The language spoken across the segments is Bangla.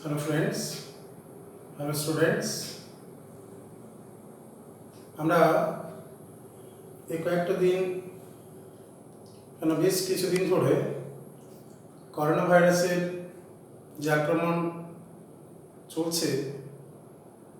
Hello friends, hello students. আমরা এই কয়েকটা দিন বেশ কিছুদিন ধরে করোনা ভাইরাসের যে আক্রমণ চলছে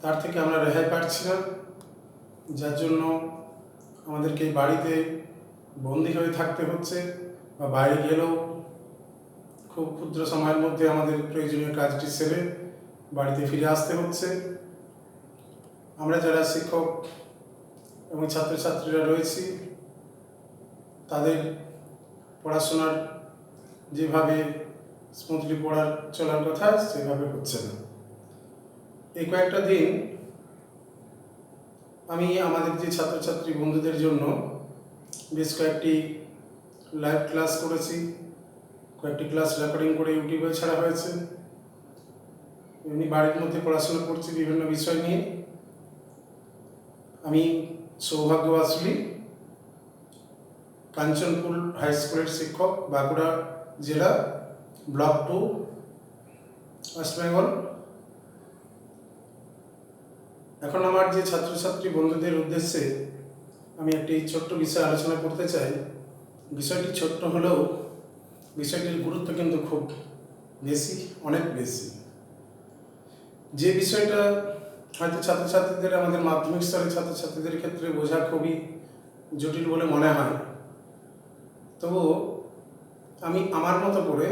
তার থেকে আমরা রেহাই পাচ্ছি না, যার জন্য আমাদেরকে বাড়িতে বন্দি হয়ে থাকতে হচ্ছে বা বাইরে গেলেও খুব ক্ষুদ্র সময়ের মধ্যে আমাদের প্রয়োজনীয় কাজটি সেরে বাড়িতে ফিরে আসতে হচ্ছে। আমরা যারা শিক্ষক এবং ছাত্রছাত্রীরা রয়েছি তাদের পড়াশোনার যেভাবে স্মুথলি চলার কথা সেভাবে হচ্ছে না। এই কয়েকটা দিন আমি আমাদের যে ছাত্রছাত্রী বন্ধুদের জন্য বেশ কয়েকটি লাইভ ক্লাস করেছি, কয়েকটি ক্লাস রেকর্ডিং করে ইউটিউবে ছাড়া হয়েছে। এমনি বাড়ির মধ্যে পড়াশোনা করছি বিভিন্ন বিষয় নিয়ে। আমি সৌভাগ্যবাসী কাঞ্চনপুর হাই স্কুলের শিক্ষক, বাঁকুড়া জেলা, ব্লক 2, ওয়েস্ট বেঙ্গল। এখন আমার যে ছাত্রছাত্রী বন্ধুদের উদ্দেশ্যে আমি একটি ছোট্ট বিষয় আলোচনা করতে চাই। বিষয়টি ছোট্ট হলেও বিষয়টির গুরুত্ব কিন্তু খুব বেশি, অনেক বেশি। যে বিষয়টা হয়তো ছাত্রছাত্রীদের, আমাদের মাধ্যমিক স্তরের ছাত্রছাত্রীদের ক্ষেত্রে বোঝা খুবই জটিল বলে মনে হয়, তবুও আমি আমার মতো করে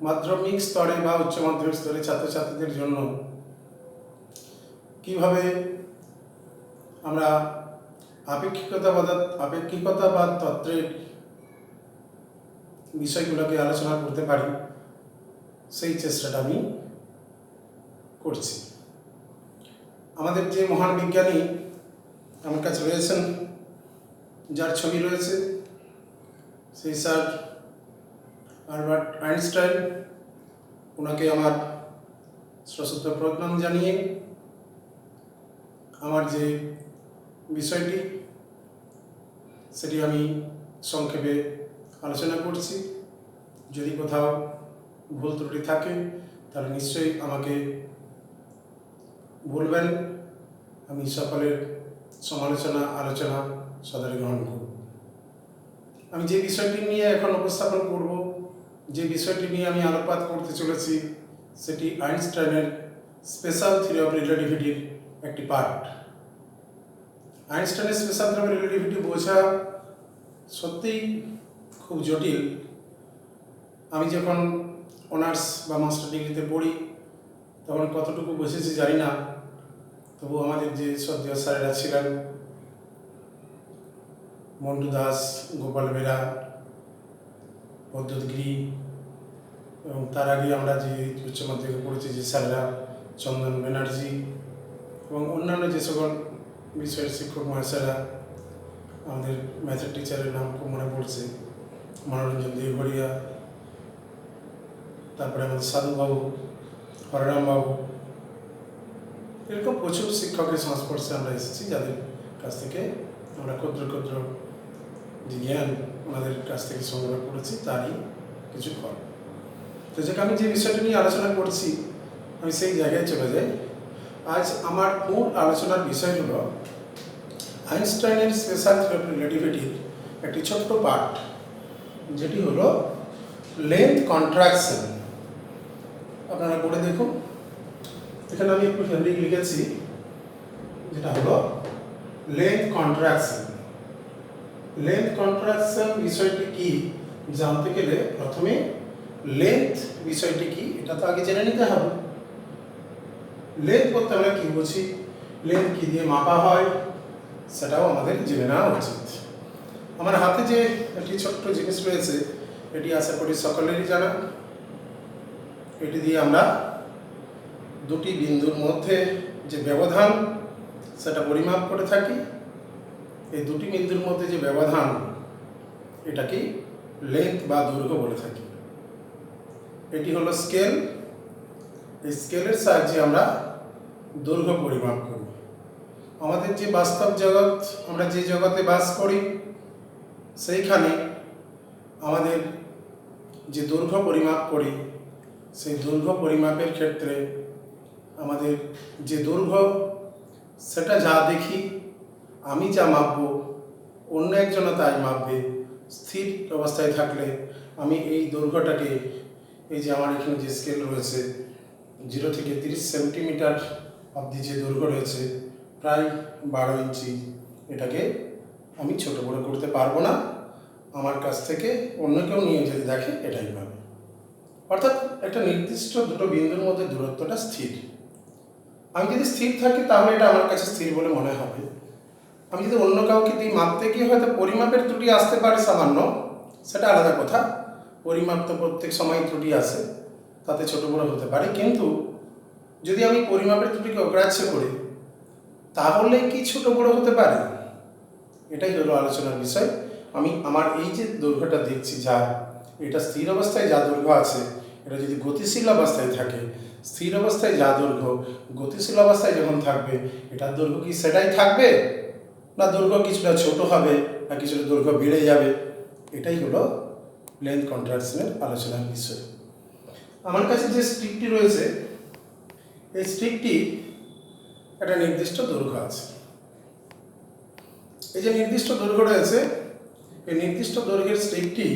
মাধ্যমিক স্তরে বা উচ্চ মাধ্যমিক স্তরে ছাত্রছাত্রীদের জন্য কিভাবে আমরা আপেক্ষিকতাবাদ তত্ত্বের বিষয়গুলোকে আলোচনা করতে পারি সেই চেষ্টাটা আমি করছি। আমাদের যে মহান বিজ্ঞানী আমার কাছে রয়েছেন, যার ছবি রয়েছে, সেই স্যার আলবার্ট আইনস্টাইন, ওনাকে আমার সশ্রদ্ধ প্রণাম জানিয়ে আমার যে বিষয়টি সেটি আমি সংক্ষেপে আলোচনা করছি। যদি কোথাও ভুল ত্রুটি থাকে তাহলে নিশ্চয়ই আমাকে বলবেন, আমি সকলের সমালোচনা আলোচনা সদরে গ্রহণ করব। আমি যে বিষয়টি নিয়ে এখন উপস্থাপন করব, যে বিষয়টি নিয়ে আমি আলোকপাত করতে চলেছি, সেটি আইনস্টাইনের স্পেশাল থিওরি অফ রিলেটিভিটির একটি পার্ট। আইনস্টাইনের স্পেশাল থিওরি অফ রিলেটিভিটি বোঝা সত্যিই খুব জটিল। আমি যখন অনার্স বা মাস্টার ডিগ্রিতে পড়ি তখন কতটুকু বুঝেছি জানি না, তবু আমাদের যে শ্রদ্ধেয় স্যারেরা ছিলেন, মন্টু দাস, গোপাল বেরা, পদ্ধতি গিরি, এবং তার আগে আমরা যে উচ্চ মাধ্যমিকে পড়েছি যে স্যারেরা, চন্দন ব্যানার্জি এবং অন্যান্য যে সকল বিষয়ের শিক্ষক মহাশয়রা, আমাদের ম্যাথের টিচারের নাম খুব মনে পড়ছে, মনোরঞ্জন দেবগড়িয়া, তারপরে আমাদের সাধুবাবু, হররামবাবু, এরকম প্রচুর শিক্ষকের সংস্পর্শে আমরা এসেছি, যাদের কাছ থেকে আমরা ক্ষুদ্র ক্ষুদ্র যে জ্ঞান ওনাদের কাছ থেকে সংগ্রহ করেছি তারই কিছু ফল। তো আমি যে বিষয়টা নিয়ে আলোচনা করছি আমি সেই জায়গায় চলে যাই। আজ আমার মূল আলোচনার বিষয় হলো আইনস্টাইনের স্পেশাল থিওরি অফ রিলেটিভিটির একটি ছোট্ট পার্ট, যেটি হলো লেন্থ কন্ট্রাকশন। আপনারা পড়ে দেখুন, এখানে আমি একটু হেডিং লিখেছি, যেটা হলো লেন্থ কন্ট্রাকশন। লেন্থ কন্ট্রাকশন বিষয়টি কি জানতে গেলে প্রথমে লেন্থ বিষয়টি কি এটা তো আগে জেনে নিতে হবে। লেন্থ বলতে আমরা কি বুঝি, লেন্থ কি দিয়ে মাপা হয় সেটাও আমাদের জেনে নেওয়া উচিত। আমার হাতে যে একটি ছোট্ট জিনিস রয়েছে এটি আশা করি সকলেরই জানা। এটি দিয়ে আমরা দুটি বিন্দুর মধ্যে যে ব্যবধান সেটা পরিমাপ করে থাকি। এই দুটি বিন্দুর মধ্যে যে ব্যবধান এটাকে লেন্থ বা দৈর্ঘ্য বলে থাকি। এটি হলো স্কেল। এই স্কেলের সাহায্যে আমরা দৈর্ঘ্য পরিমাপ করি। আমাদের যে বাস্তব জগৎ, আমরা যে জগতে বাস করি, সেইখানে আমাদের যে দৈর্ঘ্য পরিমাপ করি সেই দৈর্ঘ্য পরিমাপের ক্ষেত্রে আমাদের যে দৈর্ঘ্য সেটা যা দেখি, আমি যা মাপবো অন্য একজনও তাই মাপবে। স্থির অবস্থায় থাকলে আমি এই দৈর্ঘ্যটাকে, এই যে আমার এখানে যে স্কেল রয়েছে 0 থেকে 30 সেন্টিমিটার অবধি যে দৈর্ঘ্য রয়েছে প্রায় 12 ইঞ্চি, এটাকে আমি ছোট বড় করতে পারবো না। আমার কাছ থেকে অন্য কেউ নিয়ে যদি দেখে এটাই পাবে। অর্থাৎ একটা নির্দিষ্ট দুটো বিন্দুর মধ্যে দূরত্বটা স্থির। আমি যদি স্থির থাকি তাহলে এটা আমার কাছে স্থির বলে মনে হবে। আমি যদি অন্য কাউকে দিয়ে মাপতে গিয়ে হয়তো পরিমাপের ত্রুটি আসতে পারে সামান্য, সেটা আলাদা কথা। পরিমাপ তো প্রত্যেক সময় ত্রুটি আসে, তাতে ছোট বড় হতে পারে। কিন্তু যদি আমি পরিমাপের ত্রুটিকে অগ্রাহ্য করি তাহলে কি ছোট বড় হতে পারে? এটাই হলো আলোচনার বিষয়। আমি আমার এই যে দৈর্ঘ্যটা দেখছি, যা এটা স্থির অবস্থায় যা দৈর্ঘ্য আছে, এটা যদি গতিশীল অবস্থায় থাকে, স্থির অবস্থায় যা দৈর্ঘ্য গতিশীল অবস্থায় যখন থাকবে, এটার দৈর্ঘ্য কি সেটাই থাকবে, না দৈর্ঘ্য কিছুটা ছোট হবে, না কিছুটা দৈর্ঘ্য বেড়ে যাবে? এটাই হলো লেন্থ কন্ট্রাকশনের আলোচনার বিষয়। আমার কাছে যে স্ট্রিকটি রয়েছে, এই স্ট্রিকটি একটা নির্দিষ্ট দৈর্ঘ্য আছে। এই যে নির্দিষ্ট দৈর্ঘ্য রয়েছে, এই নির্দিষ্ট দৈর্ঘ্যের স্ট্রিকটি,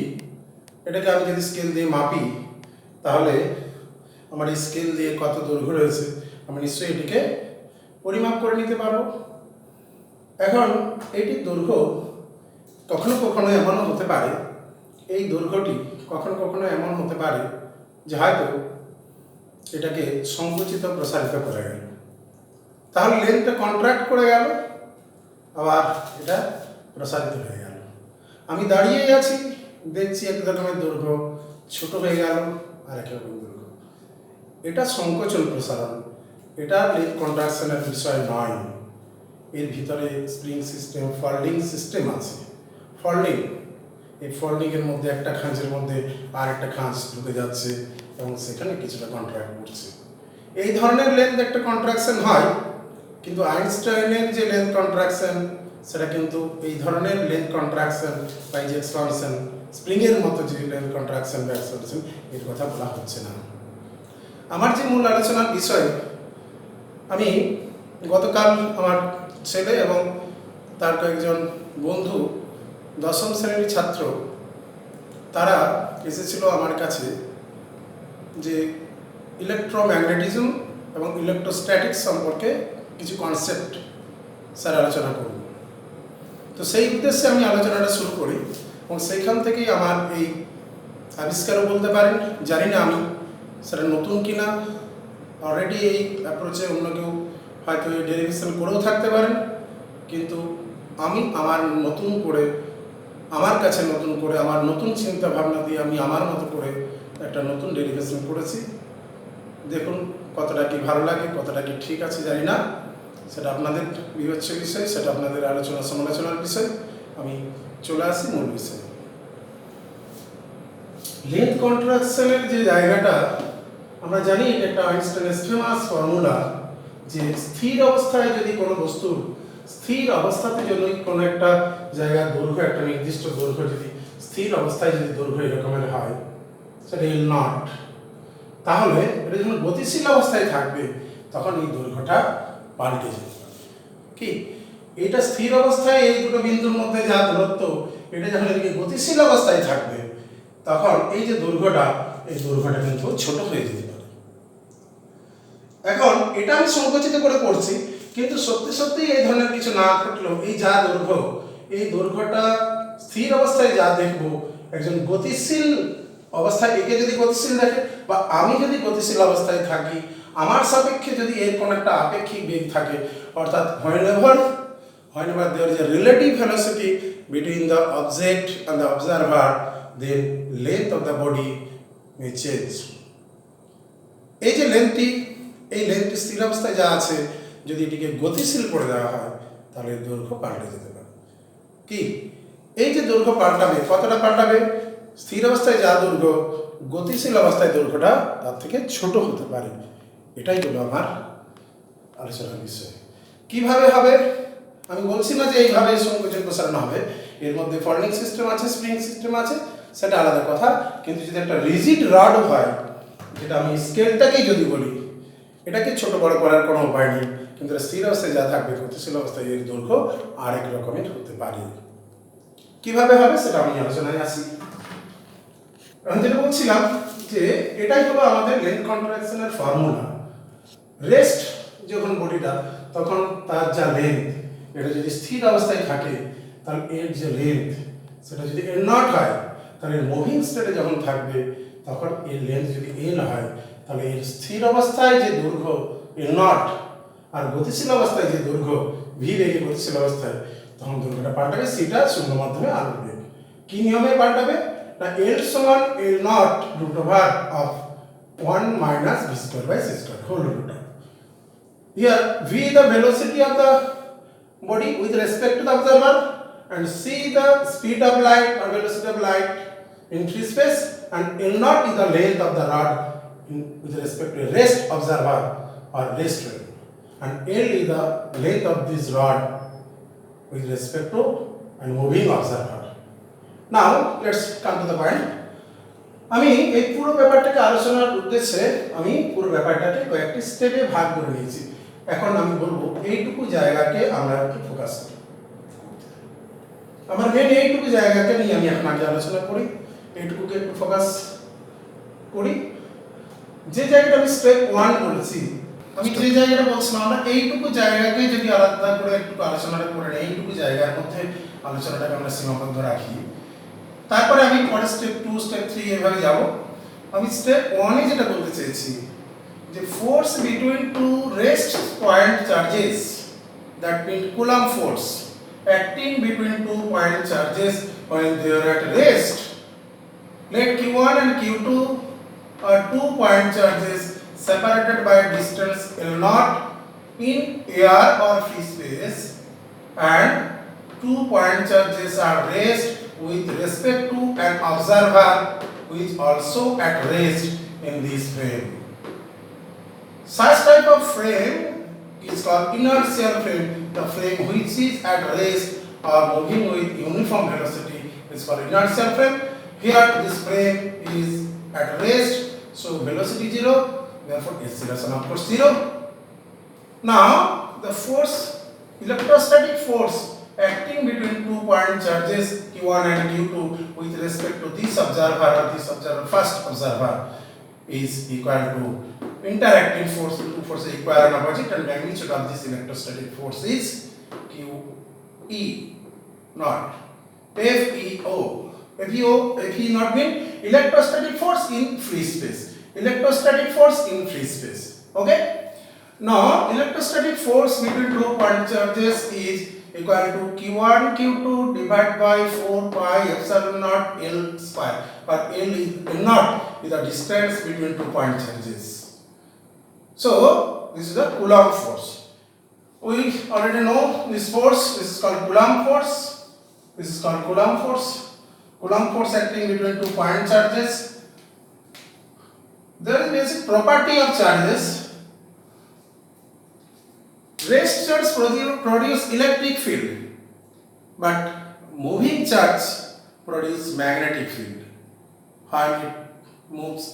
এটাকে আমি যদি স্কেল দিয়ে মাপি তাহলে আমার এই স্কেল দিয়ে কত দৈর্ঘ্য রয়েছে আমি নিশ্চয়ই এটিকে পরিমাপ করে নিতে পারবো। এখন এইটির দৈর্ঘ্য কখনো কখনো এমনও হতে পারে, এই দৈর্ঘ্যটি কখনো কখনো এমন হতে পারে যে হয়তো এটাকে সংকুচিত প্রসারিত করে গেল, তাহলে লেন্থটা কন্ট্রাক্ট করে গেল, আবার এটা প্রসারিত হয়ে গেল। আমি দাঁড়িয়ে আছি, দেখছি এক রকমের দৈর্ঘ্য ছোট হয়ে গেল আর এক রকম দৈর্ঘ্য। এটা সংকোচন প্রসারণ, এটা লেন্থ কন্ট্রাকশনের বিষয় নয়। এর ভিতরে স্প্রিং সিস্টেম, ফোল্ডিং সিস্টেম আছে। ফোল্ডিং, এই ফোল্ডিংয়ের মধ্যে একটা খাঁজের মধ্যে আর একটা খাঁজ ঢুকে যাচ্ছে এবং সেখানে কিছুটা কন্ট্রাক্ট করছে। এই ধরনের লেন্থ একটা কন্ট্রাকশন হয়, কিন্তু আইনস্টাইনের যে লেন্থ কন্ট্রাকশন সেটা কিন্তু এই ধরনের লেন্থ কন্ট্রাকশন বা যে এক্সপানশন, স্প্রিংয়ের মতো যে লেন্থ কন্ট্রাকশন বা এক্সপানশন, এর কথা বলা হচ্ছে না। আমার যে মূল আলোচনার বিষয়, আমি গতকাল আমার ছেলে এবং তার কয়েকজন বন্ধু, 10ম শ্রেণীর ছাত্র, তারা এসেছিল আমার কাছে যে ইলেকট্রোম্যাগনেটিজম এবং ইলেকট্রোস্ট্যাটিক্স সম্পর্কে কিছু কনসেপ্ট স্যার আলোচনা করব। তো সেই উদ্দেশ্যে আমি আলোচনাটা শুরু করি এবং সেইখান থেকেই আমার এই আবিষ্কারও বলতে পারেন। জানি না আমি সেটা নতুন কিনা, অলরেডি এই অ্যাপ্রোচে অন্য কেউ হয়তো এই ডেরিভেশন করেও থাকতে পারেন, কিন্তু আমি আমার নতুন করে, আমার কাছে নতুন করে, আমার নতুন চিন্তা ভাবনা দিয়ে আমি আমার মতো করে একটা নতুন ডেরিভেশন করেছি। দেখুন কতটা কি ভালো লাগে, কতটা কি ঠিক আছে জানি না, সেটা আপনাদের বিবেচ্য বিষয়, সেটা আপনাদের আলোচনা সমালোচনার বিষয়। আমি চলে আসি মূল বিষয়ে। লেন্থ কন্ট্রাকশনের যে জায়গাটা আমরা জানি, এটা একটা আইনস্টাইনের ফেমাস ফর্মুলা, যে স্থির অবস্থায় যদি কোনো বস্তু, স্থির অবস্থাতে যদি কোনো একটা জায়গার দৈর্ঘ্য, একটা নির্দিষ্ট দৈর্ঘ্য যদি স্থির অবস্থায় যদি দৈর্ঘ্য এরকমের হয়, সেটা উইল নট, তাহলে এটা যখন গতিশীল অবস্থায় থাকবে তখন এই দৈর্ঘ্যটা পাল্টে যাবে। কি, এটা স্থির অবস্থায় এই দুটো বিন্দুর মধ্যে যা দূরত্ব, এটা যখন এদিকে গতিশীল অবস্থায় থাকবে তখন এই যে দৈর্ঘ্যটা, এই দৈর্ঘ্যটা কিন্তু ছোট হয়ে যেতে পারে। এখন এটা আমি সংকুচিত করে করছি, কিন্তু সত্যি সত্যি এই ধরনের কিছু না ঘটলেও এই যা দৈর্ঘ্য, এই দৈর্ঘ্যটা স্থির অবস্থায় যা দেখবো, একজন গতিশীল অবস্থায় একে যদি গতিশীল দেখে বা আমি যদি গতিশীল অবস্থায় থাকি, আমার সাপেক্ষে যদি এর কোনো একটা আপেক্ষিক বেগ থাকে, অর্থাৎ whenever there is a relative velocity between the object and the observer, then length of the body may change. এই যে লেন্থটি, এই লেন্থটি স্থির অবস্থায় যা আছে, যদি এটিকে গতিশীল করে দেওয়া হয় তাহলে দৈর্ঘ্য পাল্টে যেতে পারে। কি, এই যে দৈর্ঘ্য পাল্টাবে, কতটা পাল্টাবে? স্থির অবস্থায় যা দৈর্ঘ্য, গতিশীল অবস্থায় দৈর্ঘ্যটা তার থেকে ছোট হতে পারে। এটাই হলো আমার আলোচনার বিষয়। কিভাবে হবে? আমি বলছি না যে এইভাবে সংকোচন প্রসারণ হবে, এর মধ্যে ফোল্ডিং সিস্টেম আছে, স্প্রিং সিস্টেম আছে, সেটা আলাদা কথা। কিন্তু যদি একটা রিজিড রড হয়, যেটা আমি স্কেলটাকেই যদি বলি, এটাকে ছোট বড় করার কোনো উপায় নেই, কিন্তু স্থির অবস্থায় যা থাকবে গতিশীল অবস্থায় এর দৈর্ঘ্য আরেক রকমের হতে পারে। কিভাবে হবে সেটা আমি আলোচনায় আসি। আমি যেটা বলছিলাম যে এটাই হলো আমাদের লেন্থ কন্ট্রাকশনের ফর্মুলা। রেস্ট যখন বডিটা, তখন তার যা লেন্থ, এটা যদি স্থির অবস্থায় থাকে তাহলে এর যে লেন্থ সেটা যদি এল নট হয়, তাহলে মুভিং স্টেটে যখন থাকবে তখন এর লেন্থ যদি এল হয়, তাহলে এর স্থির অবস্থায় যে দৈর্ঘ্য এল নট আর গতিশীল অবস্থায় যে দৈর্ঘ্য ভি বেগে গতিশীল অবস্থায়, তখন দৈর্ঘ্যটা পাল্টাবে, সেটা শূন্য মাধ্যমে আনবে। কি নিয়মে পাল্টাবে না, এল সমান L not root over of 1 minus v square by c square whole root of. Here v is the velocity of the body with respect to the observer, and c the speed of light or velocity of light in free space, and l naught is the length of the rod with respect to a rest observer or rest frame, and l is the length of this rod with respect to a moving observer. Now let's come to the point. আমি এই পুরো ব্যাপারটাকে আলোচনার উদ্দেশ্যে আমি পুরো ব্যাপারটাকে কয়েকটি স্টেপে ভাগ করে নিয়েছি। এখন আমি বলবো এইটুকু জায়গাকে আমরা একটু ফোকাস করি। আমার মেন এইটুকু জায়গাকে নিয়ে আমি এখন আগে আলোচনা করি, এইটুকুকে একটু ফোকাস করি। যে জায়গাটা আমি স্টেপ 1 বলেছি, আমি যে জায়গাটা বলছিলাম, আমরা এইটুকু জায়গাকে যদি আলাদা করে একটু আলোচনাটা করে নিই, এইটুকু জায়গার মধ্যে আলোচনাটাকে আমরা সীমাবদ্ধ রাখি, তারপরে আমি পরে স্টেপ 2 স্টেপ 3 এভাবে যাব। আমি স্টেপ 1 এ যেটা বলতে চাইছি যে force between two rest point charges, that mean Coulomb force acting between 2 point charges when they are at rest. Let q1 and q2 are 2 point charges separated by distance l0 in air or free space, and 2 point charges are rest with respect to an observer who is also at rest in this frame. Such type of frame is called inertial frame. The frame which is at rest or moving with uniform velocity is called inertial frame. Here this frame is at rest, so velocity 0, therefore acceleration of course 0. Now the force, electrostatic force acting between 2 point charges q1 and q2 with respect to this observer or this observer, first observer, is equal to interacting force. Two forces equal and opposite, and magnitude of this electrostatic force is q e naught FeO. FE not mean electrostatic force in free space. Electrostatic force in free space. Okay. Now electrostatic force between 2 point charges is equal to q1 q2 divided by 4 pi epsilon naught L square, but L is not is the distance between 2 point charges. So this is the Coulomb force. We already know this force. This is called Coulomb force. This is called Coulomb force. Coulomb force acting between 2 point charges. There is basic property of charges. Rest charge produce electric field, but moving charge produce magnetic field while it moves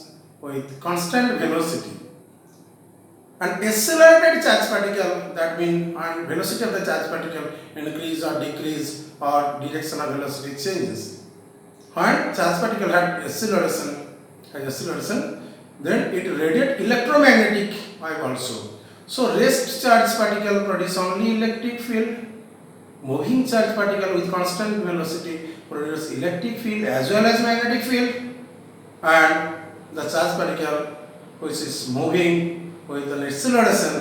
with constant velocity. An accelerated charge particle, that means and velocity of the charge particle increase or decrease or direction of velocity changes. When charge particle had acceleration, then it radiate electromagnetic wave also. So rest charge particle produce only electric field. Moving charge particle with constant velocity produce electric field as well as magnetic field, and the charge particle which is moving with an acceleration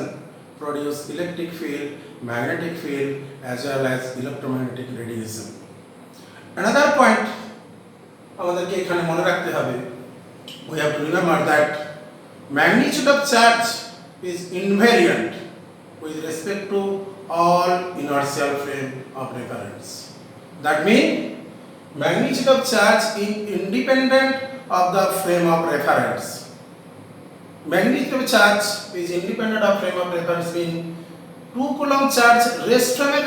produce electric field, magnetic field as well as electromagnetic radiation. Another point আমাদেরকে এখানে মনে রাখতে হবে, we have to remember that magnitude of charge is invariant with respect to all inertial frame of reference. That means magnitude of charge is independent of the frame of reference. Magnitude of charge is independent of frame of reference, means 2 Coulomb charge rest from a